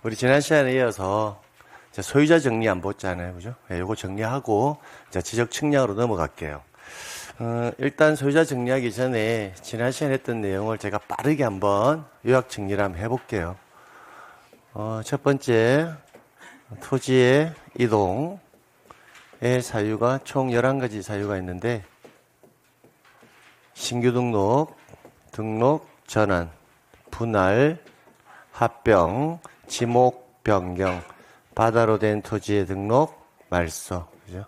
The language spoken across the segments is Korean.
우리 지난 시간에 이어서 소유자 정리 안 봤잖아요. 그죠? 요거 정리하고 지적 측량으로 넘어갈게요. 일단 소유자 정리하기 전에 지난 시간에 했던 내용을 제가 빠르게 한번 요약 정리를 한번 해볼게요. 첫 번째, 토지의 이동의 사유가 총 11가지 사유가 있는데, 신규 등록, 등록 전환, 분할, 합병, 지목 변경, 바다로 된 토지의 등록, 말소. 그죠?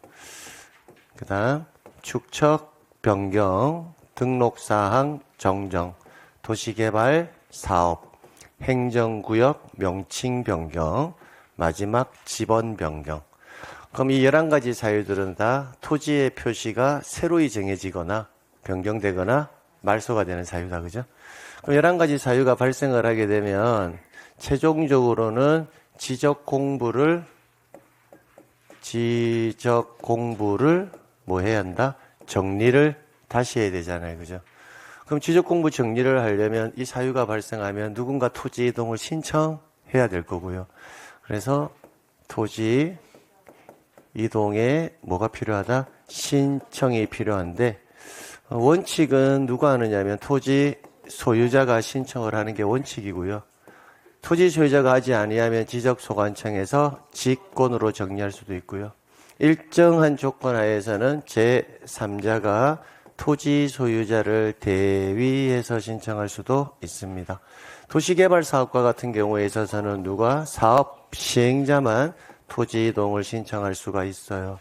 그 다음, 축척 변경, 등록사항 정정, 도시개발 사업, 행정구역 명칭 변경, 마지막 지번 변경. 그럼 이 11가지 사유들은 다 토지의 표시가 새로이 정해지거나 변경되거나 말소가 되는 사유다. 그죠? 그럼 11가지 사유가 발생을 하게 되면 최종적으로는 지적 공부를 뭐 해야 한다? 정리를 다시 해야 되잖아요. 그죠? 그럼 지적 공부 정리를 하려면 이 사유가 발생하면 누군가 토지 이동을 신청해야 될 거고요. 그래서 토지 이동에 뭐가 필요하다? 신청이 필요한데, 원칙은 누가 하느냐면 토지 소유자가 신청을 하는 게 원칙이고요. 토지 소유자가 하지 아니하면 지적소관청에서 직권으로 정리할 수도 있고요. 일정한 조건 하에서는 제3자가 토지 소유자를 대위해서 신청할 수도 있습니다. 도시개발사업과 같은 경우에 있어서는 누가 사업 시행자만 토지 이동을 신청할 수가 있어요.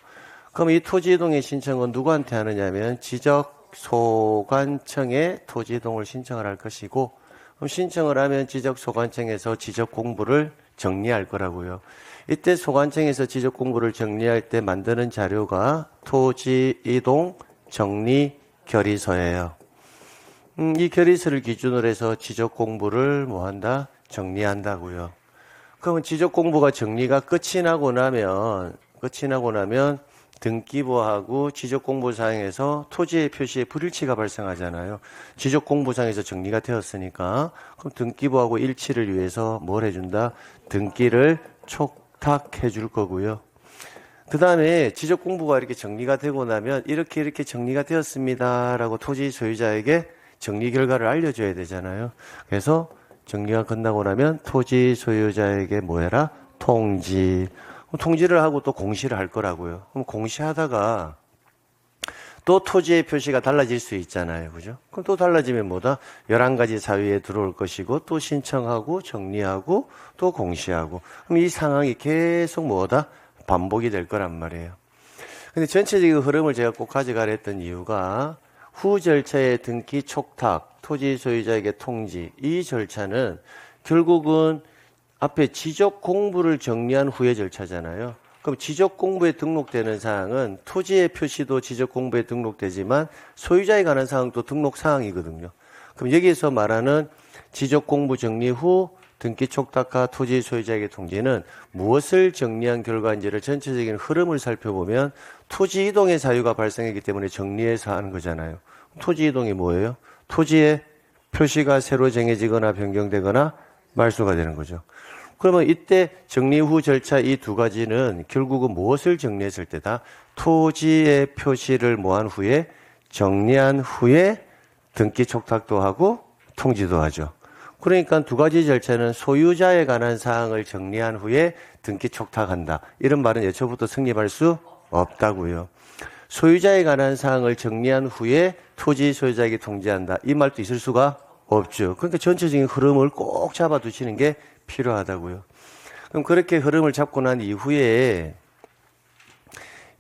그럼 이 토지 이동의 신청은 누구한테 하느냐면 지적소관청에 토지 이동을 신청을 할 것이고, 그럼 신청을 하면 지적소관청에서 지적공부를 정리할 거라고요. 이때 소관청에서 지적공부를 정리할 때 만드는 자료가 토지이동 정리결의서예요. 이 결의서를 기준으로 해서 지적공부를 뭐한다? 정리한다고요. 그러면 지적공부가 정리가 끝이 나고 나면 등기부하고 지적공부상에서 토지의 표시에 불일치가 발생하잖아요. 지적공부상에서 정리가 되었으니까 그럼 등기부하고 일치를 위해서 뭘 해준다? 등기를 촉탁해 줄 거고요. 그 다음에 지적공부가 이렇게 정리가 되고 나면 이렇게 정리가 되었습니다라고 토지 소유자에게 정리 결과를 알려줘야 되잖아요. 그래서 정리가 끝나고 나면 토지 소유자에게 뭐 해라? 통지를 하고 또 공시를 할 거라고요. 그럼 공시하다가 또 토지의 표시가 달라질 수 있잖아요. 그죠? 그럼 또 달라지면 뭐다? 11가지 사유에 들어올 것이고, 또 신청하고, 정리하고, 또 공시하고. 그럼 이 상황이 계속 뭐다? 반복이 될 거란 말이에요. 근데 전체적인 흐름을 제가 꼭 가져가려 했던 이유가 후 절차의 등기 촉탁, 토지 소유자에게 통지, 이 절차는 결국은 앞에 지적 공부를 정리한 후의 절차잖아요. 그럼 지적 공부에 등록되는 사항은 토지의 표시도 지적 공부에 등록되지만 소유자에 관한 사항도 등록 사항이거든요. 그럼 여기에서 말하는 지적 공부 정리 후 등기 촉탁과 토지 소유자에게 통지는 무엇을 정리한 결과인지를 전체적인 흐름을 살펴보면 토지 이동의 사유가 발생했기 때문에 정리해서 하는 거잖아요. 토지 이동이 뭐예요? 토지의 표시가 새로 정해지거나 변경되거나 말소가 되는 거죠. 그러면 이때 정리 후 절차 이 두 가지는 결국은 무엇을 정리했을 때다? 토지의 표시를 뭐한 후에 정리한 후에 등기 촉탁도 하고 통지도 하죠. 그러니까 두 가지 절차는 소유자에 관한 사항을 정리한 후에 등기 촉탁한다. 이런 말은 예초부터 성립할 수 없다고요. 소유자에 관한 사항을 정리한 후에 토지 소유자에게 통지한다. 이 말도 있을 수가 없죠. 그러니까 전체적인 흐름을 꼭 잡아두시는 게 필요하다고요. 그럼 그렇게 흐름을 잡고 난 이후에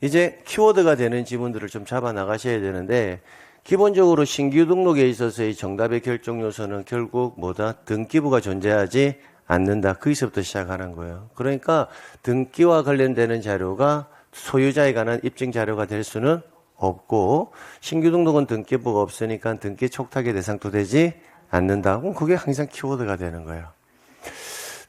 이제 키워드가 되는 지문들을 좀 잡아 나가셔야 되는데, 기본적으로 신규 등록에 있어서의 정답의 결정 요소는 결국 뭐다? 등기부가 존재하지 않는다. 거기서부터 시작하는 거예요. 그러니까 등기와 관련되는 자료가 소유자에 관한 입증 자료가 될 수는 없고, 신규 등록은 등기부가 없으니까 등기 촉탁의 대상도 되지 않는다. 그럼 그게 항상 키워드가 되는 거예요.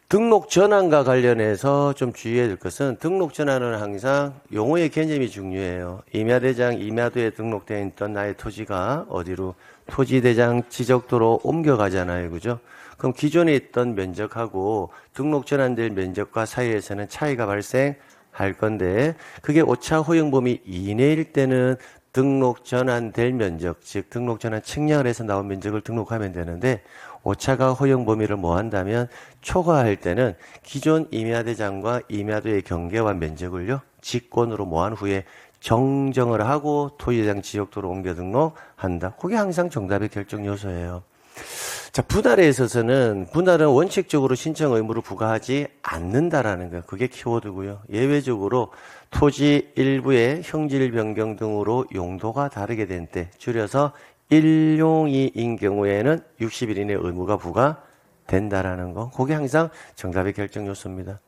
등록 전환과 관련해서 좀 주의해야 될 것은, 등록 전환은 항상 용어의 개념이 중요해요. 임야대장, 임야도에 등록되어 있던 나의 토지가 어디로? 토지대장 지적도로 옮겨가잖아요. 그죠? 그럼 기존에 있던 면적하고 등록 전환될 면적과 사이에서는 차이가 발생할 건데 그게 오차 허용 범위 이내일 때는 등록 전환될 면적, 즉 등록 전환 측량을 해서 나온 면적을 등록하면 되는데 오차가 허용 범위를 뭐 한다면 초과할 때는 기존 임야대장과 임야도의 경계와 면적을요 직권으로 모한 후에 정정을 하고 토지대장 지역도로 옮겨 등록한다. 그게 항상 정답의 결정 요소예요. 자, 분할에 있어서는 분할은 원칙적으로 신청 의무를 부과하지 않는다라는 거, 그게 키워드고요. 예외적으로 토지 일부의 형질 변경 등으로 용도가 다르게 된 때, 줄여서 일용이인 경우에는 60일 이내 의무가 부과된다라는 거, 그게 항상 정답의 결정 요소입니다.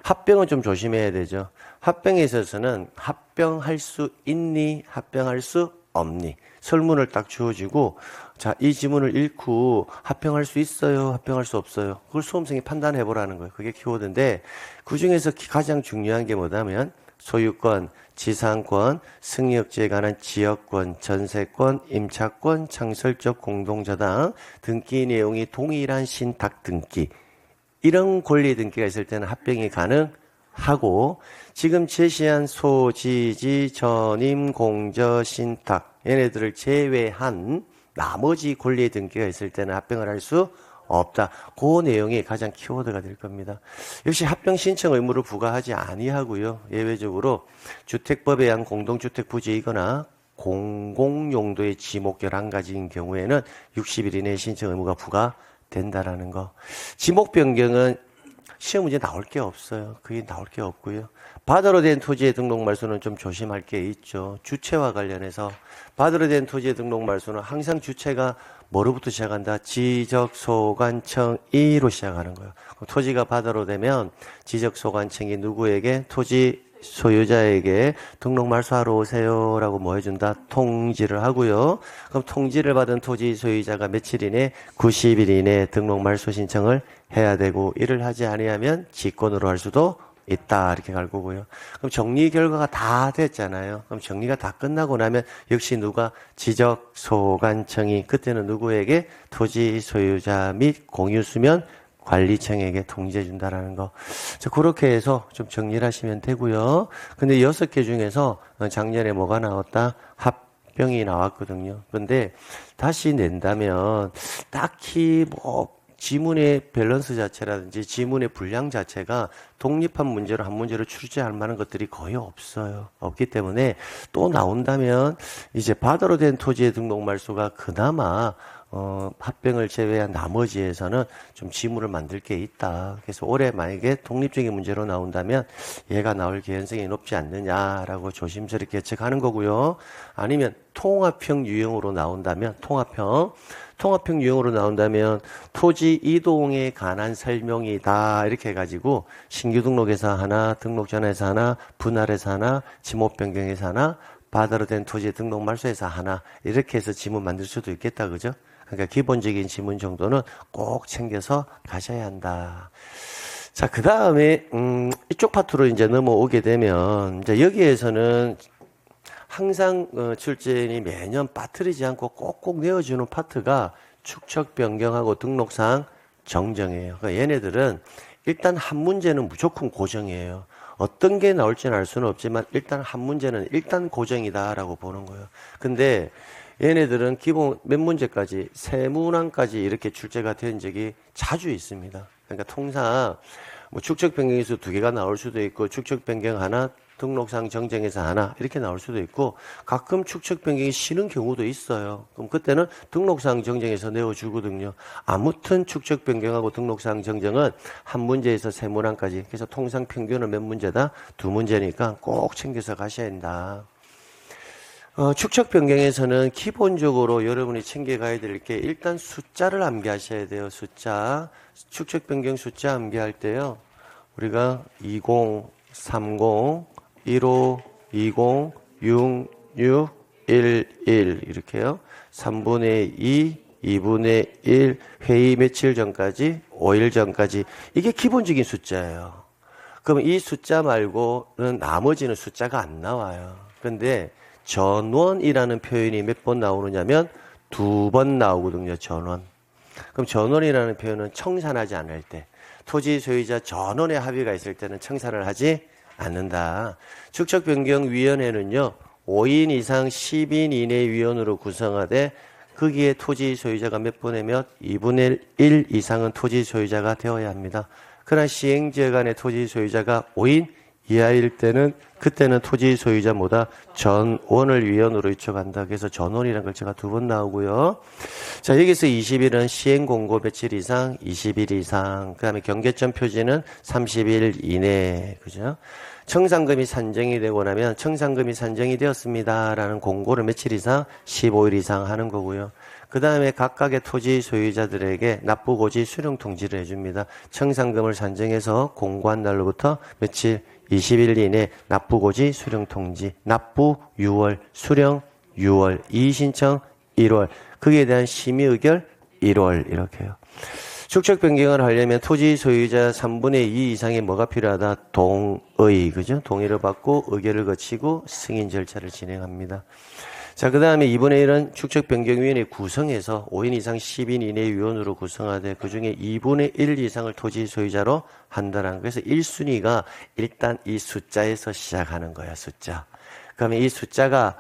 합병은 좀 조심해야 되죠. 합병에 있어서는 합병할 수 있니, 합병할 수 없니, 설문을 딱 주어지고 자, 이 지문을 읽고 합병할 수 있어요, 합병할 수 없어요, 그걸 수험생이 판단해 보라는 거예요. 그게 키워드인데 그 중에서 가장 중요한 게 뭐냐면 소유권, 지상권, 승역지에 관한 지역권, 전세권, 임차권, 창설적 공동저당, 등기 내용이 동일한 신탁 등기, 이런 권리 등기가 있을 때는 합병이 가능하고 지금 제시한 소지지, 전임, 공저, 신탁 얘네들을 제외한 나머지 권리 등기가 있을 때는 합병을 할 수 없다. 그 내용이 가장 키워드가 될 겁니다. 역시 합병 신청 의무를 부과하지 아니하고요. 예외적으로 주택법에 의한 공동주택 부지이거나 공공용도의 지목 11가지인 경우에는 60일 이내에 신청 의무가 부과된다라는 거. 지목 변경은 시험 문제 나올 게 없어요. 그게 나올 게 없고요. 바다로 된 토지의 등록 말소는 좀 조심할 게 있죠. 주체와 관련해서 바다로 된 토지의 등록 말소는 항상 주체가 뭐로부터 시작한다? 지적소관청이로 시작하는 거예요. 토지가 바다로 되면 지적소관청이 누구에게? 토지 소유자에게 등록 말소하러 오세요라고 뭐 해준다? 통지를 하고요. 그럼 통지를 받은 토지 소유자가 며칠 이내? 90일 이내에 등록 말소 신청을 해야 되고, 이를 하지 아니하면 직권으로 할 수도 있다, 이렇게 갈 거고요. 그럼 정리 결과가 다 됐잖아요. 그럼 정리가 다 끝나고 나면 역시 누가? 지적소관청이, 그때는 누구에게? 토지 소유자 및 공유수면 관리청에게 통지해 준다라는 거. 자, 그렇게 해서 좀 정리를 하시면 되고요. 근데 6개 중에서 작년에 뭐가 나왔다? 합병이 나왔거든요. 그런데 다시 낸다면 딱히 뭐 지문의 밸런스 자체라든지 지문의 분량 자체가 독립한 문제로 한 문제로 출제할 만한 것들이 거의 없어요. 없기 때문에 또 나온다면 이제 바다로 된 토지의 등록 말소가 그나마 합병을 제외한 나머지에서는 좀 지문을 만들 게 있다. 그래서 올해 만약에 독립적인 문제로 나온다면 얘가 나올 개연성이 높지 않느냐라고 조심스럽게 예측하는 거고요. 아니면 통합형 유형으로 나온다면 통합형 유형으로 나온다면 토지 이동에 관한 설명이다, 이렇게 해가지고 신규 등록에서 하나, 등록 전에서 하나, 분할에서 하나, 지목 변경에서 하나, 바다로 된 토지 등록 말소에서 하나, 이렇게 해서 지문 만들 수도 있겠다, 그죠? 그러니까 기본적인 지문 정도는 꼭 챙겨서 가셔야 한다. 자, 그 다음에 이쪽 파트로 이제 넘어오게 되면 이제 여기에서는 항상 출제인이 매년 빠뜨리지 않고 꼭꼭 내어주는 파트가 축척 변경하고 등록사항 정정이에요. 그러니까 얘네들은 일단 한 문제는 무조건 고정이에요. 어떤 게 나올지는 알 수는 없지만 일단 한 문제는 일단 고정이다라고 보는 거예요. 근데 얘네들은 기본 몇 문제까지, 세 문항까지 이렇게 출제가 된 적이 자주 있습니다. 그러니까 통상 뭐 축척 변경에서 2개가 나올 수도 있고, 축척 변경 하나, 등록사항 정정에서 하나, 이렇게 나올 수도 있고, 가끔 축척 변경이 싫은 경우도 있어요. 그럼 그때는 등록사항 정정에서 내어주거든요. 아무튼 축척 변경하고 등록사항 정정은 한 문제에서 세 문항까지, 그래서 통상 평균은 몇 문제다? 2문제니까 꼭 챙겨서 가셔야 된다. 축척 변경에서는 기본적으로 여러분이 챙겨가야 될 게 일단 숫자를 암기하셔야 돼요. 숫자. 축척 변경 숫자 암기할 때요, 우리가 20, 30, 15, 20, 6, 6, 1, 1 이렇게요. 3분의 2, 2분의 1, 회의 며칠 전까지, 5일 전까지. 이게 기본적인 숫자예요. 그럼 이 숫자 말고는 나머지는 숫자가 안 나와요. 그런데 전원이라는 표현이 몇 번 나오느냐면 2번 나오거든요. 전원. 그럼 전원이라는 표현은 청산하지 않을 때, 토지 소유자 전원의 합의가 있을 때는 청산을 하지 않는다. 축척변경위원회는요, 5인 이상 10인 이내 위원으로 구성하되 거기에 토지 소유자가 몇 분의 몇? 2분의 1 이상은 토지 소유자가 되어야 합니다. 그러나 시행지역 안에 토지 소유자가 5인 이하일 때는 그때는 토지 소유자보다 전원을 위원으로 위촉한다. 그래서 전원이라는 글자가 2번 나오고요. 자, 여기서 20일은 시행 공고 며칠 이상? 20일 이상. 그 다음에 경계점 표지는 30일 이내. 그죠? 청산금이 산정이 되고 나면 청산금이 산정이 되었습니다라는 공고를 며칠 이상? 15일 이상 하는 거고요. 그 다음에 각각의 토지 소유자들에게 납부고지 수령 통지를 해줍니다. 청산금을 산정해서 공고한 날로부터 며칠? 20일 이내 납부고지 수령 통지. 납부 6월, 수령 6월, 이의신청 1월, 거기에 대한 심의 의결 1월 이렇게요. 축척 변경을 하려면 토지 소유자 3분의 2 이상의 뭐가 필요하다? 동의, 그죠? 동의를 받고 의결을 거치고 승인 절차를 진행합니다. 자, 그 다음에 2분의 1은 축척변경위원회 구성해서 5인 이상 10인 이내 위원으로 구성하되 그 중에 2분의 1 이상을 토지 소유자로 한다는 그래서 1순위가 일단 이 숫자에서 시작하는 거야, 숫자. 그러면 이 숫자가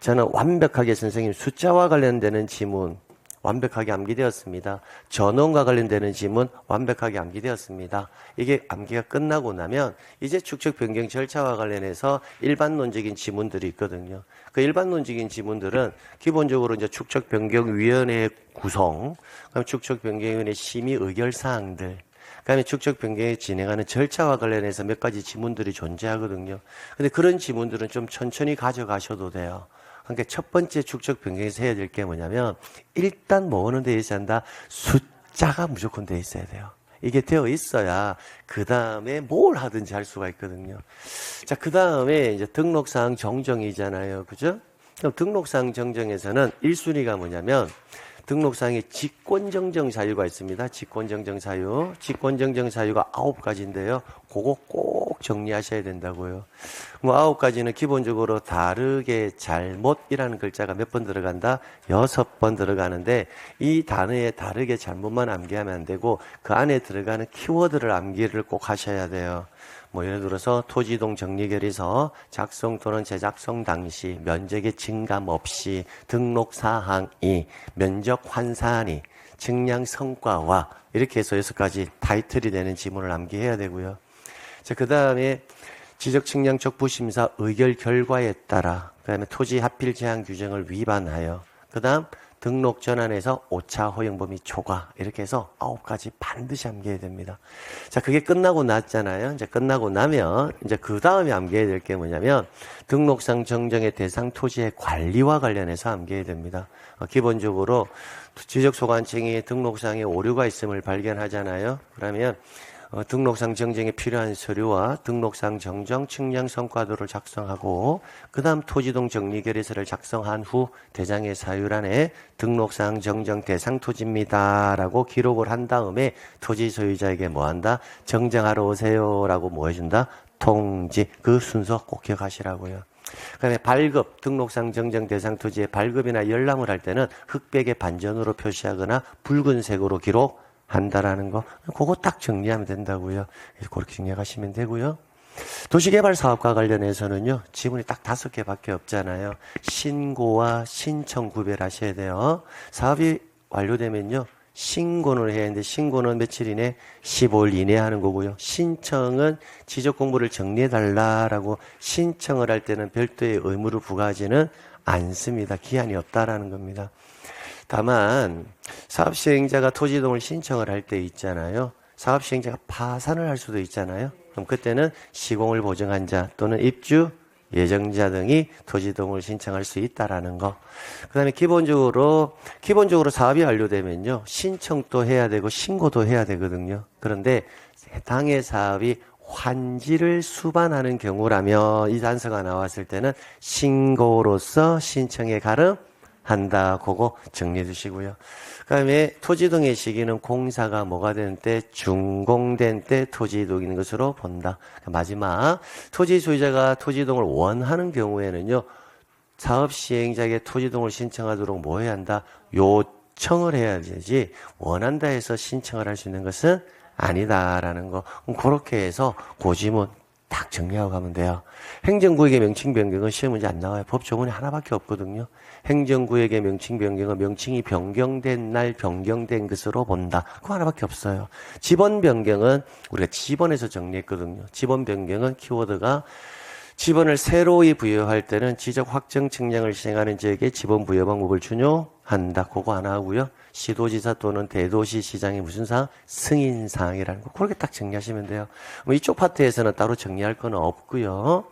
저는 완벽하게 선생님 숫자와 관련되는 지문 완벽하게 암기되었습니다. 전원과 관련되는 지문 완벽하게 암기되었습니다. 이게 암기가 끝나고 나면 이제 축척 변경 절차와 관련해서 일반론적인 지문들이 있거든요. 그 일반론적인 지문들은 기본적으로 이제 축척 변경 위원회 구성, 그다음 축척 변경위원회 심의 의결 사항들, 그다음에 축척 변경에 진행하는 절차와 관련해서 몇 가지 지문들이 존재하거든요. 근데 그런 지문들은 좀 천천히 가져가셔도 돼요. 그러니까 첫 번째 축척 변경에서 해야 될 게 뭐냐면 일단 뭐는 돼 있어야 한다? 숫자가 무조건 돼 있어야 돼요. 이게 되어 있어야 그 다음에 뭘 하든지 할 수가 있거든요. 자, 그 다음에 이제 등록사항 정정이잖아요. 그죠? 그럼 등록사항 정정에서는 1순위가 뭐냐면 등록사항에 직권정정 사유가 있습니다. 직권정정 사유. 직권정정 사유가 9가지인데요. 그거 꼭 정리하셔야 된다고요. 뭐 9가지는 기본적으로 다르게 잘못이라는 글자가 몇 번 들어간다? 6번 들어가는데 이 단어에 다르게 잘못만 암기하면 안 되고 그 안에 들어가는 키워드를 암기를 꼭 하셔야 돼요. 뭐 예를 들어서 토지동 정리결의서 작성 또는 재작성 당시 면적의 증감 없이 등록사항이 면적 환산이 측량 성과와 이렇게 해서 6가지 타이틀이 되는 지문을 암기해야 되고요. 자, 그 다음에 지적 측량 촉부 심사 의결 결과에 따라 그 다음에 토지 하필 제한 규정을 위반하여 그 다음 등록 전환에서 오차 허용 범위 초과 이렇게 해서 9가지 반드시 암기해야 됩니다. 자, 그게 끝나고 났잖아요. 이제 끝나고 나면 이제 그 다음에 암기해야 될 게 뭐냐면 등록상 정정의 대상 토지의 관리와 관련해서 암기해야 됩니다. 기본적으로 지적소관청이 등록상에 오류가 있음을 발견하잖아요. 그러면 등록상 정정에 필요한 서류와 등록상 정정 측량 성과도를 작성하고 그 다음 토지동 정리결의서를 작성한 후 대장의 사유란에 등록상 정정 대상 토지입니다 라고 기록을 한 다음에 토지 소유자에게 뭐한다? 정정하러 오세요 라고 뭐 해준다? 통지. 그 순서 꼭 기억하시라고요. 그 다음에 발급, 등록상 정정 대상 토지의 발급이나 열람을 할 때는 흑백의 반전으로 표시하거나 붉은색으로 기록 한다라는 거, 그거 딱 정리하면 된다고요. 그렇게 정리하시면 되고요. 도시개발 사업과 관련해서는요, 지문이 딱 5개밖에 없잖아요. 신고와 신청 구별하셔야 돼요. 사업이 완료되면요, 신고를 해야 하는데, 신고는 며칠 이내? 15일 이내 하는 거고요. 신청은 지적 공부를 정리해달라라고 신청을 할 때는 별도의 의무를 부과하지는 않습니다. 기한이 없다라는 겁니다. 다만 사업시행자가 토지이동을 신청을 할 때 있잖아요. 사업시행자가 파산을 할 수도 있잖아요. 그럼 그때는 시공을 보증한 자 또는 입주 예정자 등이 토지이동을 신청할 수 있다라는 거. 그 다음에 기본적으로 사업이 완료되면요. 신청도 해야 되고 신고도 해야 되거든요. 그런데 해당의 사업이 환지를 수반하는 경우라면 이 단서가 나왔을 때는 신고로서 신청에 가름한다. 그거 정리해 두시고요. 그 다음에 토지이동의 시기는 공사가 뭐가 된 때? 준공된 때 토지이동인 것으로 본다. 마지막 토지 소유자가 토지이동을 원하는 경우에는요. 사업 시행자에게 토지이동을 신청하도록 뭐 해야 한다? 요청을 해야 되지 원한다 해서 신청을 할 수 있는 것은 아니다라는 거. 그렇게 해서 고지문 딱 정리하고 가면 돼요. 행정구역의 명칭 변경은 시험 문제 안 나와요. 법 조문이 하나밖에 없거든요. 행정구역의 명칭 변경은 명칭이 변경된 날 변경된 것으로 본다. 그거 하나밖에 없어요. 지번 변경은 우리가 지번에서 정리했거든요. 지번 변경은 키워드가 지번을 새로이 부여할 때는 지적 확정 측량을 시행하는 지역에 지번 부여 방법을 준용한다. 그거 하나 하고요. 시도지사 또는 대도시 시장의 무슨 사항? 승인사항이라는 거. 그렇게 딱 정리하시면 돼요. 뭐 이쪽 파트에서는 따로 정리할 건 없고요.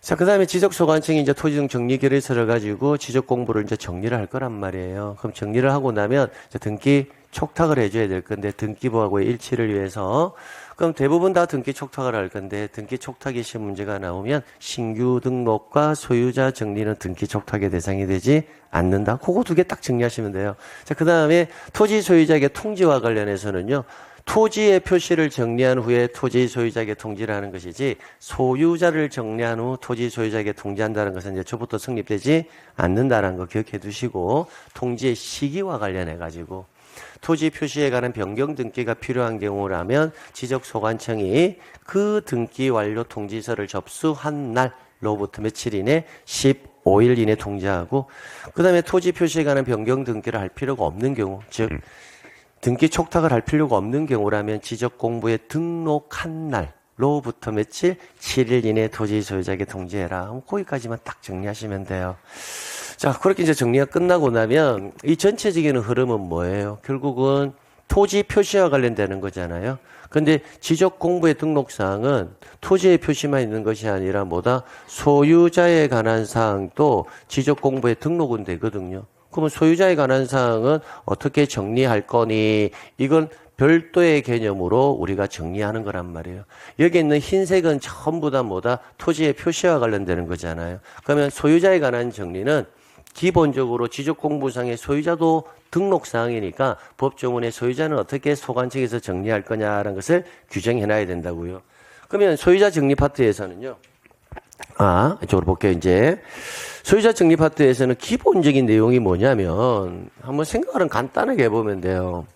자, 그 다음에 지적소관청이 이제 토지등 정리 결의서를 가지고 지적 공부를 이제 정리를 할 거란 말이에요. 그럼 정리를 하고 나면 이제 등기 촉탁을 해줘야 될 건데 등기부하고의 일치를 위해서 그럼 대부분 다 등기 촉탁을 할 건데 등기 촉탁이 시험 문제가 나오면 신규 등록과 소유자 정리는 등기 촉탁의 대상이 되지 않는다. 그거 두 개 딱 정리하시면 돼요. 자, 그 다음에 토지 소유자에게 통지와 관련해서는요. 토지의 표시를 정리한 후에 토지 소유자에게 통지를 하는 것이지 소유자를 정리한 후 토지 소유자에게 통지한다는 것은 이제 초부터 성립되지 않는다는 거 기억해 두시고 통지의 시기와 관련해 가지고 토지 표시에 관한 변경 등기가 필요한 경우라면 지적소관청이 그 등기 완료 통지서를 접수한 날로부터 며칠 이내 15일 이내 통지하고 그 다음에 토지 표시에 관한 변경 등기를 할 필요가 없는 경우 즉 등기 촉탁을 할 필요가 없는 경우라면 지적공부에 등록한 날로부터 며칠 7일 이내 토지 소유자에게 통지해라. 거기까지만 딱 정리하시면 돼요. 자, 그렇게 이제 정리가 끝나고 나면 이 전체적인 흐름은 뭐예요? 결국은 토지 표시와 관련되는 거잖아요. 근데 지적공부의 등록사항은 토지의 표시만 있는 것이 아니라 뭐다? 소유자에 관한 사항도 지적공부에 등록은 되거든요. 그러면 소유자에 관한 사항은 어떻게 정리할 거니? 이건 별도의 개념으로 우리가 정리하는 거란 말이에요. 여기 있는 흰색은 전부 다 뭐다? 토지의 표시와 관련되는 거잖아요. 그러면 소유자에 관한 정리는 기본적으로 지적공부상의 소유자도 등록사항이니까 법조문에 소유자는 어떻게 소관청에서 정리할 거냐라는 것을 규정해놔야 된다고요. 그러면 소유자 정리 파트에서는요. 이쪽으로 볼게요, 이제. 소유자 정리 파트에서는 기본적인 내용이 뭐냐면, 한번 생각을 간단하게 해보면 돼요.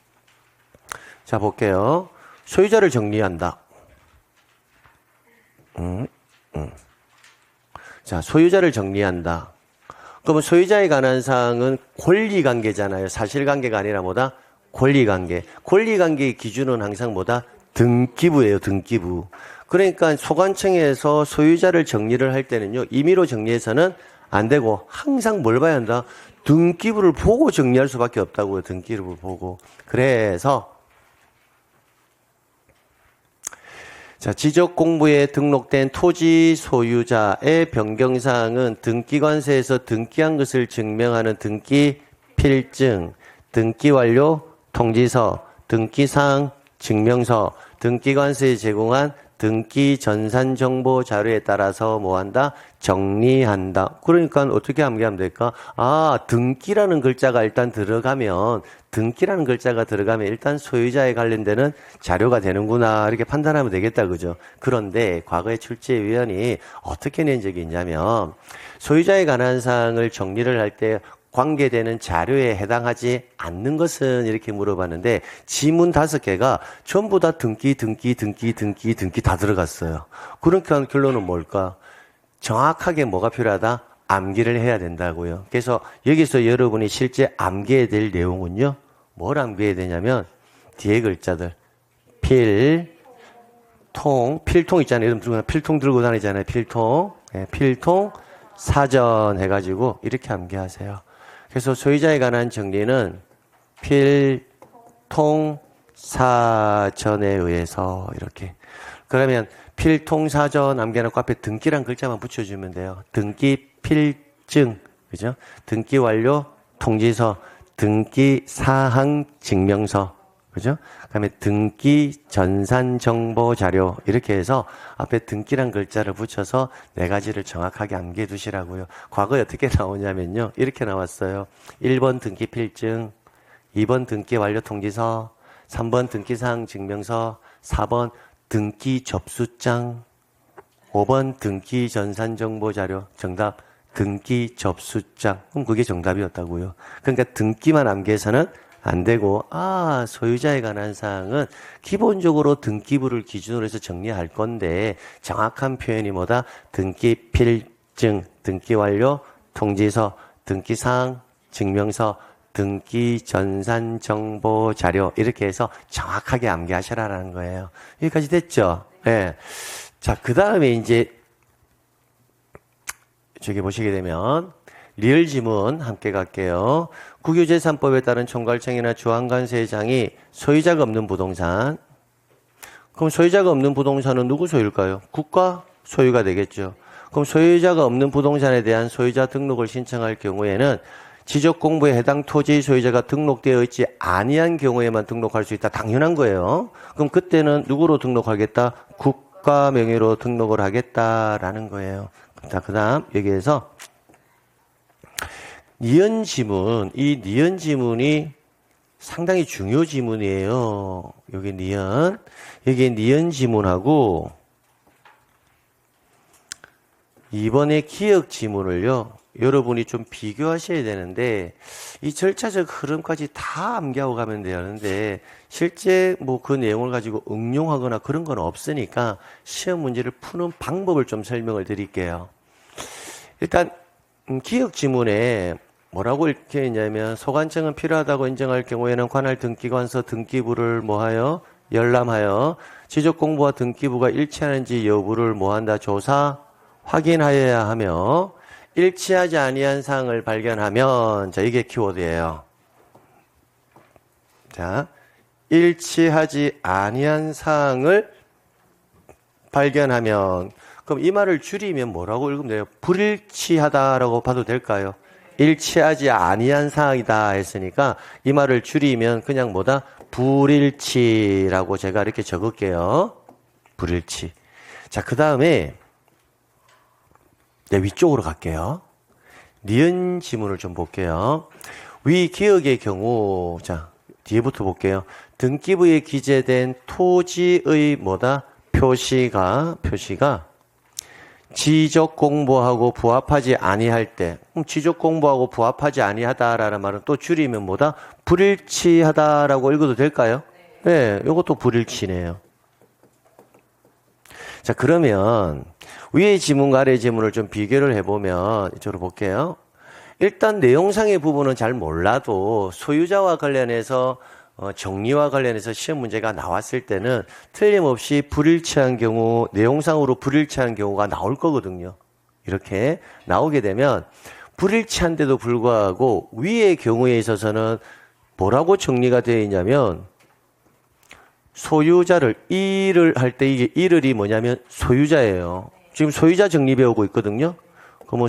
자, 볼게요. 소유자를 정리한다. 자, 소유자를 정리한다. 그러면 소유자에 관한 사항은 권리관계잖아요. 사실관계가 아니라 뭐다? 권리관계. 권리관계의 기준은 항상 뭐다? 등기부예요, 등기부. 그러니까 소관청에서 소유자를 정리를 할 때는요, 임의로 정리해서는 안 되고 항상 뭘 봐야 한다? 등기부를 보고 정리할 수밖에 없다고요. 등기부를 보고. 그래서 자, 지적공부에 등록된 토지 소유자의 변경사항은 등기관세에서 등기한 것을 증명하는 등기필증, 등기완료 통지서, 등기사항 증명서, 등기관세에 제공한 등기 전산 정보 자료에 따라서 뭐한다? 정리한다. 그러니까 어떻게 암기하면 될까? 등기라는 글자가 일단 들어가면 일단 소유자에 관련되는 자료가 되는구나. 이렇게 판단하면 되겠다. 그죠? 그런데 과거에 출제위원이 어떻게 낸 적이 있냐면 소유자에 관한 사항을 정리를 할 때 관계되는 자료에 해당하지 않는 것은 이렇게 물어봤는데 지문 5개가 전부 다 등기 다 들어갔어요. 그러니까 결론은 뭘까? 정확하게 뭐가 필요하다? 암기를 해야 된다고요. 그래서 여기서 여러분이 실제 암기해야 될 내용은요. 뭘 암기해야 되냐면 뒤에 글자들 필통 있잖아요. 여러분 필통 들고 다니잖아요. 필통 사전 해가지고 이렇게 암기하세요. 그래서 소유자에 관한 정리는 필통사전에 의해서 이렇게. 그러면 필통사전 암기해놓고 앞에 등기란 글자만 붙여주면 돼요. 등기필증, 그죠? 등기완료 통지서, 등기사항 증명서, 그죠? 그 다음에 등기 전산 정보 자료 이렇게 해서 앞에 등기란 글자를 붙여서 4가지를 정확하게 암기해 두시라고요. 과거에 어떻게 나오냐면요. 이렇게 나왔어요. 1번 등기 필증, 2번 등기 완료 통지서, 3번 등기사항 증명서, 4번 등기 접수장, 5번 등기 전산 정보 자료. 정답 등기 접수장. 그럼 그게 정답이었다고요. 그러니까 등기만 암기해서는 안 되고, 소유자에 관한 사항은 기본적으로 등기부를 기준으로 해서 정리할 건데, 정확한 표현이 뭐다? 등기 필증, 등기 완료, 통지서, 등기사항, 증명서, 등기 전산 정보 자료, 이렇게 해서 정확하게 암기하시라라는 거예요. 여기까지 됐죠? 네. 자, 그 다음에 이제, 저기 보시게 되면, 리얼 지문 함께 갈게요. 국유재산법에 따른 총괄청이나 주한관세장이 소유자가 없는 부동산. 그럼 소유자가 없는 부동산은 누구 소유일까요? 국가 소유가 되겠죠. 그럼 소유자가 없는 부동산에 대한 소유자 등록을 신청할 경우에는 지적공부에 해당 토지 소유자가 등록되어 있지 아니한 경우에만 등록할 수 있다. 당연한 거예요. 그럼 그때는 누구로 등록하겠다? 국가 명의로 등록을 하겠다라는 거예요. 자, 그 다음 여기에서 니은 지문, 이 니은 지문이 상당히 중요 지문이에요. 여기 니은. 여기 니은 지문하고 이번에 기억 지문을요, 여러분이 좀 비교하셔야 되는데, 이 절차적 흐름까지 다 암기하고 가면 되는데, 실제 뭐 그 내용을 가지고 응용하거나 그런 건 없으니까 시험 문제를 푸는 방법을 좀 설명을 드릴게요. 일단, 기억 지문에 뭐라고 이렇게 했냐면, 소관청은 필요하다고 인정할 경우에는 관할 등기관서 등기부를 뭐하여? 열람하여 지적공부와 등기부가 일치하는지 여부를 뭐한다? 조사, 확인하여야 하며, 일치하지 아니한 사항을 발견하면, 자, 이게 키워드예요. 자, 일치하지 아니한 사항을 발견하면, 그럼 이 말을 줄이면 뭐라고 읽으면 돼요? 불일치하다라고 봐도 될까요? 일치하지 아니한 사항이다 했으니까 이 말을 줄이면 그냥 뭐다? 불일치라고 제가 이렇게 적을게요. 불일치. 자, 그 다음에 위쪽으로 갈게요. 니은 지문을 좀 볼게요. 위 기억의 경우, 자, 뒤에부터 볼게요. 등기부에 기재된 토지의 뭐다? 표시가 지적 공부하고 부합하지 아니할 때, 지적 공부하고 부합하지 아니하다라는 말은 또 줄이면 뭐다? 불일치하다라고 읽어도 될까요? 네, 이것도 불일치네요. 자, 그러면 위의 지문과 아래의 지문을 좀 비교를 해보면 이쪽으로 볼게요. 일단 내용상의 부분은 잘 몰라도 소유자와 관련해서 정리와 관련해서 시험 문제가 나왔을 때는 틀림없이 불일치한 경우, 내용상으로 불일치한 경우가 나올 거거든요. 이렇게 나오게 되면 불일치한데도 불구하고 위의 경우에 있어서는 뭐라고 정리가 되어 있냐면 소유자를 일을 할 때 이게 일을이 뭐냐면 소유자예요. 지금 소유자 정리 배우고 있거든요. 그러면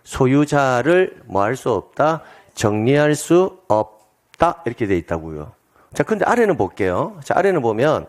소유자를 뭐 할 수 없다? 정리할 수 없다. 이렇게 돼 있다고요. 자, 근데 아래는 볼게요. 자, 아래는 보면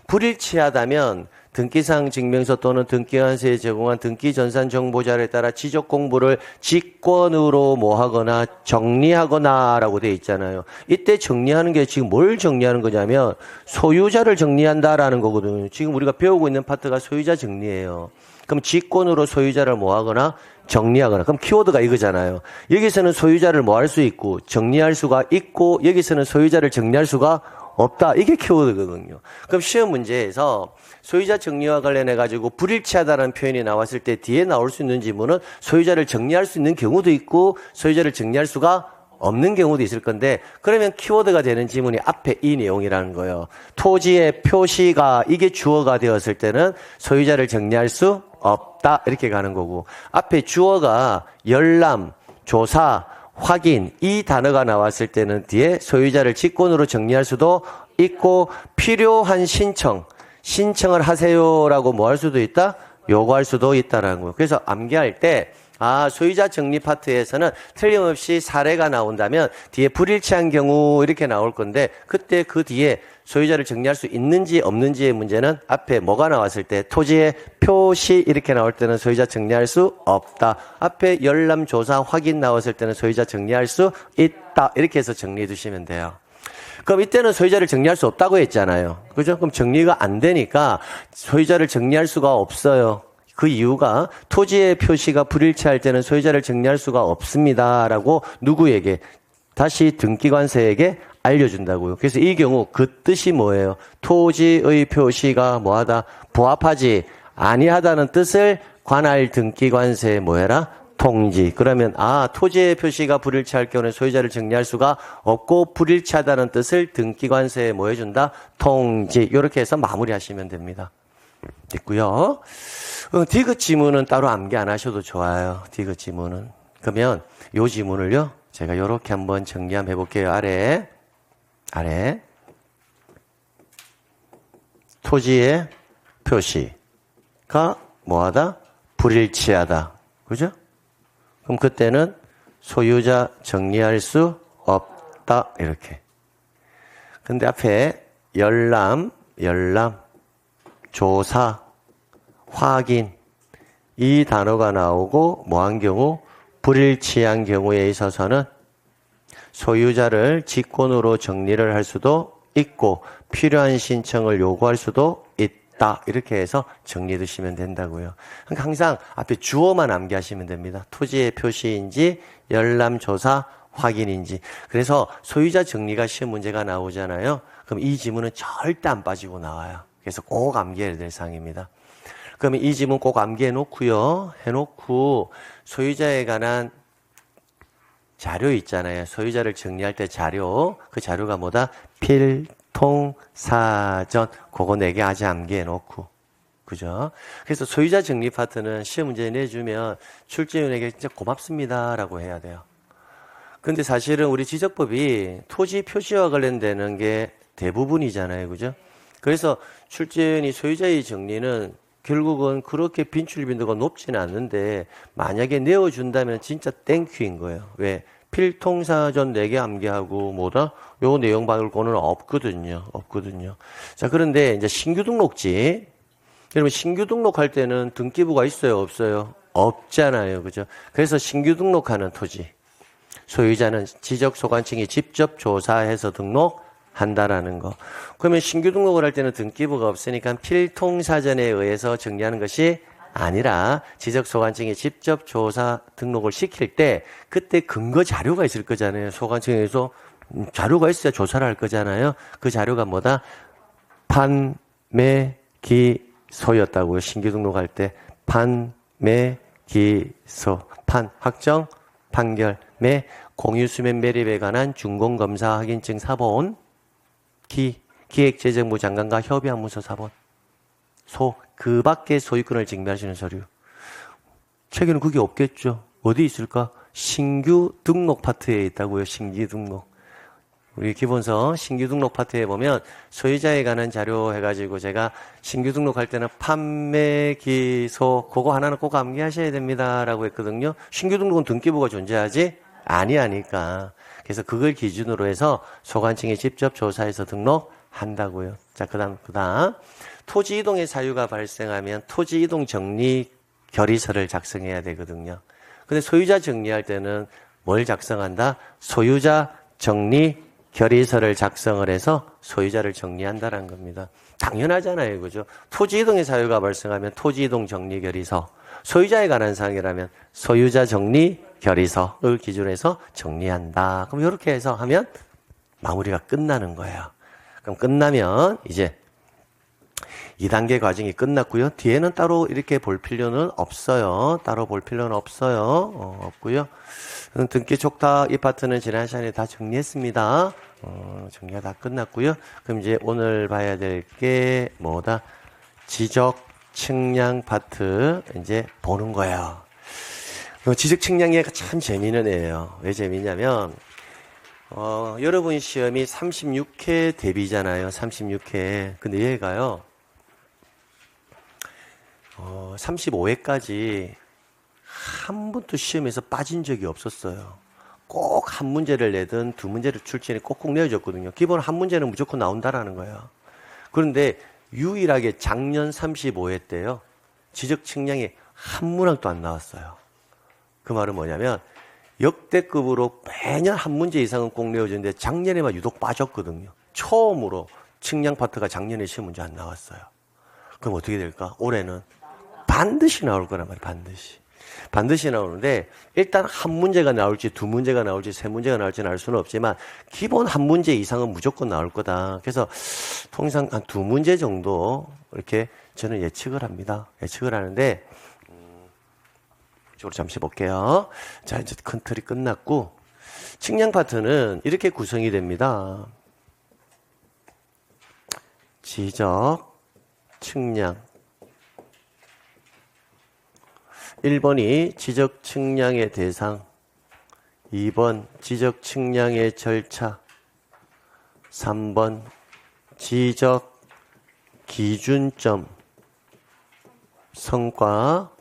불일치하다면 등기사항 증명서 또는 등기관세에 제공한 등기전산 정보자료에 따라 지적 공부를 직권으로 뭐 하거나 정리하거나 라고 돼 있잖아요. 이때 정리하는 게 지금 뭘 정리하는 거냐면 소유자를 정리한다라는 거거든요. 지금 우리가 배우고 있는 파트가 소유자 정리예요. 그럼 직권으로 소유자를 뭐 하거나 정리하거나. 그럼 키워드가 이거잖아요. 여기서는 소유자를 뭐 할 수 있고 정리할 수가 있고 여기서는 소유자를 정리할 수가 없다. 이게 키워드거든요. 그럼 시험 문제에서 소유자 정리와 관련해 가지고 불일치하다는 표현이 나왔을 때 뒤에 나올 수 있는 지문은 소유자를 정리할 수 있는 경우도 있고 소유자를 정리할 수가 없는 경우도 있을 건데 그러면 키워드가 되는 지문이 앞에 이 내용이라는 거예요. 토지의 표시가 이게 주어가 되었을 때는 소유자를 정리할 수 없다. 이렇게 가는 거고 앞에 주어가 열람, 조사, 확인 이 단어가 나왔을 때는 뒤에 소유자를 직권으로 정리할 수도 있고 필요한 신청을 하세요라고 뭐 할 수도 있다? 요구할 수도 있다라는 거예요. 그래서 암기할 때 소유자 정리 파트에서는 틀림없이 사례가 나온다면 뒤에 불일치한 경우 이렇게 나올 건데 그때 그 뒤에 소유자를 정리할 수 있는지 없는지의 문제는 앞에 뭐가 나왔을 때 토지의 표시 이렇게 나올 때는 소유자 정리할 수 없다. 앞에 열람 조사 확인 나왔을 때는 소유자 정리할 수 있다. 이렇게 해서 정리해 두시면 돼요. 그럼 이때는 소유자를 정리할 수 없다고 했잖아요. 그죠? 그럼 정리가 안 되니까 소유자를 정리할 수가 없어요. 그 이유가 토지의 표시가 불일치할 때는 소유자를 정리할 수가 없습니다라고 누구에게? 다시 등기관세에게 알려준다고요. 그래서 이 경우 그 뜻이 뭐예요? 토지의 표시가 뭐하다? 부합하지 아니하다는 뜻을 관할 등기관세에 뭐해라? 통지. 그러면 토지의 표시가 불일치할 경우는 소유자를 정리할 수가 없고 불일치하다는 뜻을 등기관세에 뭐 해준다? 통지. 이렇게 해서 마무리하시면 됩니다. 됐고요. 디귿 지문은 따로 암기 안 하셔도 좋아요. 디귿 지문은. 그러면 요 지문을요. 제가 이렇게 한번 정리 한번 해볼게요. 아래 토지의 표시가 뭐하다? 불일치하다. 그죠? 그럼 그때는 소유자 정리할 수 없다. 이렇게. 근데 앞에 열람, 조사, 확인 이 단어가 나오고 뭐한 경우? 불일치한 경우에 있어서는 소유자를 직권으로 정리를 할 수도 있고 필요한 신청을 요구할 수도 있다. 이렇게 해서 정리해 두시면 된다고요. 그러니까 항상 앞에 주어만 암기하시면 됩니다. 토지의 표시인지 열람조사 확인인지. 그래서 소유자 정리가 시험 문제가 나오잖아요. 그럼 이 지문은 절대 안 빠지고 나와요. 그래서 꼭 암기해야 될 사항입니다. 그러면 이 지문 꼭 암기해 놓고요. 해놓고 소유자에 관한 자료 있잖아요. 소유자를 정리할 때 자료. 그 자료가 뭐다? 필통사전. 그거 4개 아직 암기해 놓고. 그죠? 그래서 소유자 정리 파트는 시험 문제 내주면 출제위원에게 진짜 고맙습니다라고 해야 돼요. 근데 사실은 우리 지적법이 토지 표시와 관련되는 게 대부분이잖아요. 그죠? 그래서 출제위원이 소유자의 정리는 결국은 그렇게 빈출 빈도가 높지는 않는데 만약에 내어준다면 진짜 땡큐인 거예요. 왜? 필통사전 4개 암기하고 뭐다? 요 내용 말고는 없거든요. 자, 그런데 이제 신규 등록지. 여러분 신규 등록할 때는 등기부가 있어요? 없어요? 없잖아요. 그죠? 그래서 신규 등록하는 토지. 소유자는 지적소관청이 직접 조사해서 등록한다라는 거. 그러면 신규 등록을 할 때는 등기부가 없으니까 필통사전에 의해서 정리하는 것이 아니라 지적소관청이 직접 조사 등록을 시킬 때 그때 근거 자료가 있을 거잖아요. 소관청에서 자료가 있어야 조사를 할 거잖아요. 그 자료가 뭐다? 판매기소였다고요. 신규 등록할 때 판매기소. 확정, 판결, 매, 공유수면 매립에 관한 준공검사 확인증 사본, 기획재정부 장관과 협의한 문서 사본, 그 밖에 소유권을 증명하시는 서류. 책에는 그게 없겠죠. 어디 있을까? 신규 등록 파트에 있다고요. 신규 등록. 우리 기본서 신규 등록 파트에 보면 소유자에 관한 자료 해가지고 제가 신규 등록할 때는 판매기소 그거 하나는 꼭 암기하셔야 됩니다 라고 했거든요. 신규 등록은 등기부가 존재하지 아니하니까. 그래서 그걸 기준으로 해서 소관청이 직접 조사해서 등록한다고요. 자, 그다음 토지 이동의 사유가 발생하면 토지 이동 정리 결의서를 작성해야 되거든요. 근데 소유자 정리할 때는 뭘 작성한다? 소유자 정리 결의서를 작성을 해서 소유자를 정리한다는 겁니다. 당연하잖아요. 그죠? 토지 이동의 사유가 발생하면 토지 이동 정리 결의서, 소유자에 관한 사항이라면 소유자 정리 결의서를 기준으로 해서 정리한다. 그럼 이렇게 해서 하면 마무리가 끝나는 거예요. 그럼 끝나면 이제 2단계 과정이 끝났고요. 뒤에는 따로 이렇게 볼 필요는 없어요. 없고요. 등기 촉탁 이 파트는 지난 시간에 다 정리했습니다. 정리가 다 끝났고요. 그럼 이제 오늘 봐야 될 게 뭐다? 지적 측량 파트 이제 보는 거예요. 지적 측량이 참 재미있는 애예요. 왜 재미있냐면 여러분 시험이 36회 대비잖아요. 36회. 근데 얘가요. 35회까지 한 번도 시험에서 빠진 적이 없었어요. 꼭 한 문제를 내든 두 문제를 출제에 꼭꼭 내어줬거든요. 기본 한 문제는 무조건 나온다라는 거예요. 그런데 유일하게 작년 35회 때요. 지적 측량이 한 문항도 안 나왔어요. 그 말은 뭐냐면 역대급으로 매년 한 문제 이상은 꼭 내어주는데 작년에만 유독 빠졌거든요. 처음으로 측량 파트가 작년에 시험 문제 안 나왔어요. 그럼 어떻게 될까? 올해는 반드시 나올 거란 말이에요. 반드시 나오는데 일단 한 문제가 나올지 두 문제가 나올지 세 문제가 나올지는 알 수는 없지만 기본 한 문제 이상은 무조건 나올 거다. 그래서 통상 한 두 문제 정도 이렇게 저는 예측을 합니다. 예측을 하는데 이쪽으로 잠시 볼게요. 자, 이제 큰 틀이 끝났고 측량 파트는 이렇게 구성이 됩니다. 지적, 측량. 1번이 지적 측량의 대상, 2번 지적 측량의 절차, 3번 지적 기준점, 성과,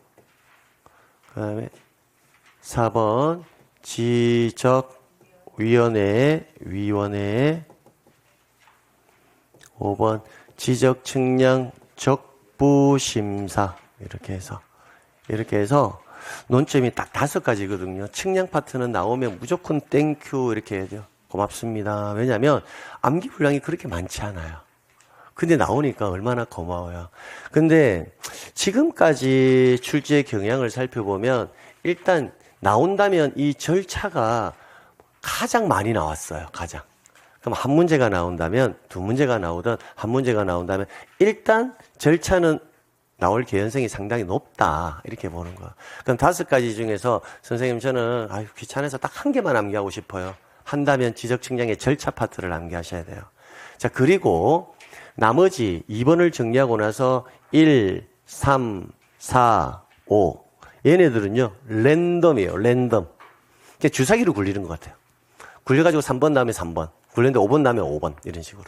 그 다음에 4번 지적위원회, 5번 지적 측량 적부심사, 이렇게 해서 논점이 딱 5가지거든요. 측량 파트는 나오면 무조건 땡큐 이렇게 해야 돼요. 고맙습니다. 왜냐하면 암기 분량이 그렇게 많지 않아요. 근데 나오니까 얼마나 고마워요. 근데 지금까지 출제의 경향을 살펴보면 일단 나온다면 이 절차가 가장 많이 나왔어요. 가장. 그럼 한 문제가 나온다면 두 문제가 나오든 한 문제가 나온다면 일단 절차는 나올 개연성이 상당히 높다. 이렇게 보는 거야. 그럼 5가지 중에서 선생님 저는 귀찮아서 딱 한 개만 암기하고 싶어요. 한다면 지적 측량의 절차 파트를 암기하셔야 돼요. 자, 그리고 나머지 2번을 정리하고 나서 1, 3, 4, 5 얘네들은요. 랜덤이에요. 랜덤. 주사기로 굴리는 것 같아요. 굴려가지고 3번 다음에 3번. 굴렸는데 5번 다음에 5번. 이런 식으로.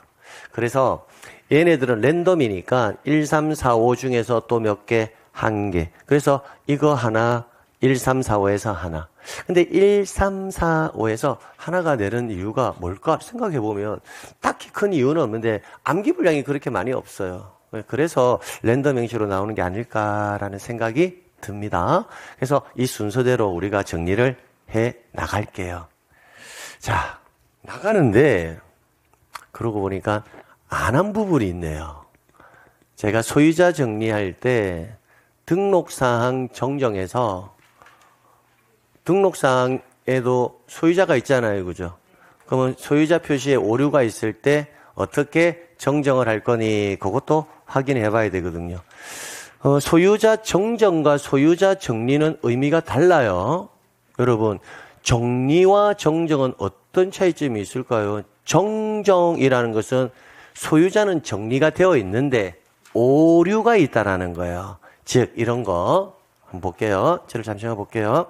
그래서 얘네들은 랜덤이니까 1, 3, 4, 5 중에서 또 몇 개? 한 개. 그래서 이거 하나, 1, 3, 4, 5에서 하나. 근데 1, 3, 4, 5에서 하나가 내는 이유가 뭘까 생각해보면 딱히 큰 이유는 없는데 암기 분량이 그렇게 많이 없어요. 그래서 랜덤 형식으로 나오는 게 아닐까라는 생각이 듭니다. 그래서 이 순서대로 우리가 정리를 해 나갈게요. 자, 나가는데 그러고 보니까 안 한 부분이 있네요. 제가 소유자 정리할 때 등록사항 정정해서 등록사항에도 소유자가 있잖아요. 그죠? 그러면 소유자 표시에 오류가 있을 때 어떻게 정정을 할 거니 그것도 확인해 봐야 되거든요. 소유자 정정과 소유자 정리는 의미가 달라요. 여러분, 정리와 정정은 어떤 차이점이 있을까요? 정정이라는 것은 소유자는 정리가 되어 있는데 오류가 있다라는 거예요. 즉 이런 거 한번 볼게요. 저를 잠시만 볼게요.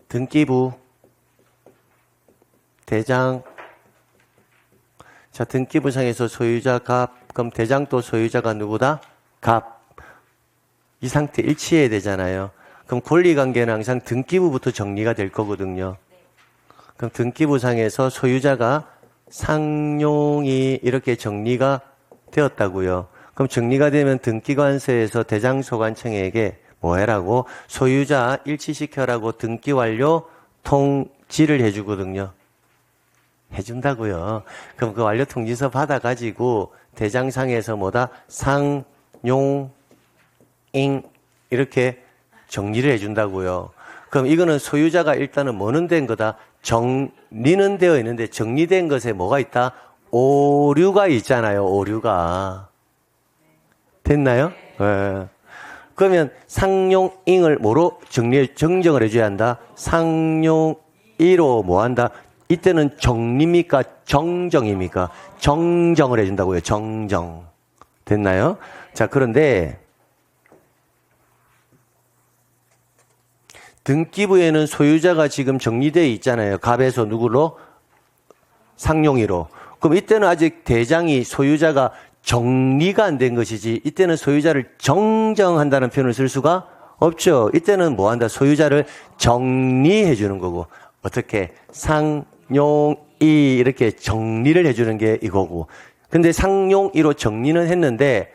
등기부, 대장. 자, 등기부상에서 소유자 갑. 그럼 대장도 소유자가 누구다? 갑. 이 상태 일치해야 되잖아요. 그럼 권리관계는 항상 등기부부터 정리가 될 거거든요. 그럼 등기부상에서 소유자가 상용이 이렇게 정리가 되었다고요. 그럼 정리가 되면 등기관서에서 대장소관청에게 뭐 해라고? 소유자 일치시켜라고 등기 완료 통지를 해주거든요. 해준다고요. 그럼 그 완료 통지서 받아가지고 대장상에서 뭐다? 상용인 이렇게 정리를 해준다고요. 그럼 이거는 소유자가 일단은 뭐는 된 거다? 정리는 되어 있는데 정리된 것에 뭐가 있다? 오류가 있잖아요. 오류가. 됐나요? 네. 그러면 상용잉을 뭐로 정정을 해줘야 한다? 상용이로 뭐 한다? 이때는 정리입니까? 정정입니까? 정정을 해준다고요. 정정. 됐나요? 자, 그런데 등기부에는 소유자가 지금 정리되어 있잖아요. 갑에서 누구로? 상용이로. 그럼 이때는 아직 대장이 소유자가 정리가 안 된 것이지 이때는 소유자를 정정한다는 표현을 쓸 수가 없죠. 이때는 뭐 한다? 소유자를 정리해 주는 거고. 어떻게? 상용이 이렇게 정리를 해주는 게 이거고. 근데 상용이로 정리는 했는데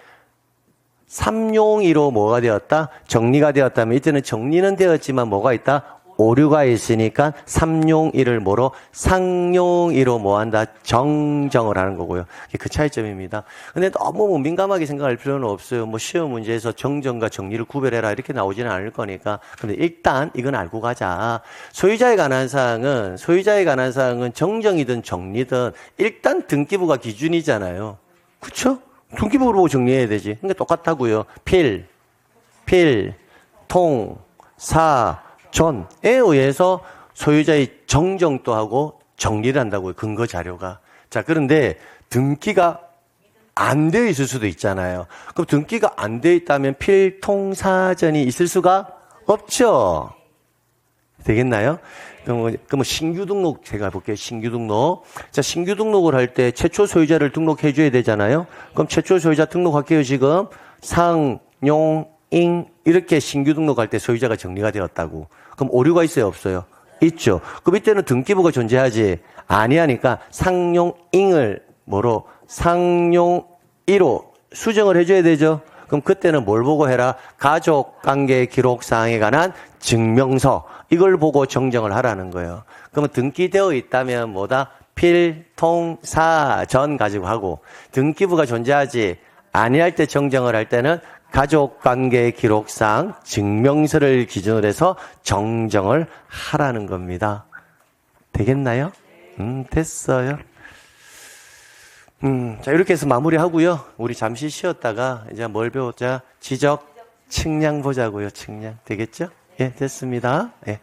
삼용이로 뭐가 되었다? 정리가 되었다면 이때는 정리는 되었지만 뭐가 있다? 오류가 있으니까 삼용이를 뭐로? 상용이로 뭐한다? 정정을 하는 거고요. 이게 그 차이점입니다. 근데 너무 뭐 민감하게 생각할 필요는 없어요. 뭐 시험 문제에서 정정과 정리를 구별해라 이렇게 나오지는 않을 거니까. 근데 일단 이건 알고 가자. 소유자에 관한 사항은 정정이든 정리든 일단 등기부가 기준이잖아요. 그쵸? 등기부를 보고 정리해야 되지. 그러니까 똑같다고요. 필, 통, 사, 전에 의해서 소유자의 정정도 하고 정리를 한다고요. 근거 자료가. 자, 그런데 등기가 안 되어 있을 수도 있잖아요. 그럼 등기가 안 되어 있다면 필통사전이 있을 수가 없죠. 되겠나요? 그럼 신규 등록 제가 볼게요. 신규 등록. 자, 신규 등록을 할 때 최초 소유자를 등록해 줘야 되잖아요. 그럼 최초 소유자 등록할게요. 지금 상, 용, 잉 이렇게 신규 등록할 때 소유자가 정리가 되었다고. 그럼 오류가 있어요, 없어요? 있죠. 그럼 이때는 등기부가 존재하지 아니하니까 상용잉을 뭐로? 상용이로 수정을 해줘야 되죠. 그럼 그때는 뭘 보고 해라? 가족관계 기록사항에 관한 증명서 이걸 보고 정정을 하라는 거예요. 그러면 등기되어 있다면 뭐다? 필통사전 가지고 하고 등기부가 존재하지 아니할 때 정정을 할 때는 가족관계 기록상 증명서를 기준으로 해서 정정을 하라는 겁니다. 되겠나요? 됐어요. 자, 이렇게 해서 마무리하고요. 우리 잠시 쉬었다가 이제 뭘 배우자? 지적, 측량 보자고요. 측량. 되겠죠? 예, 됐습니다. 예.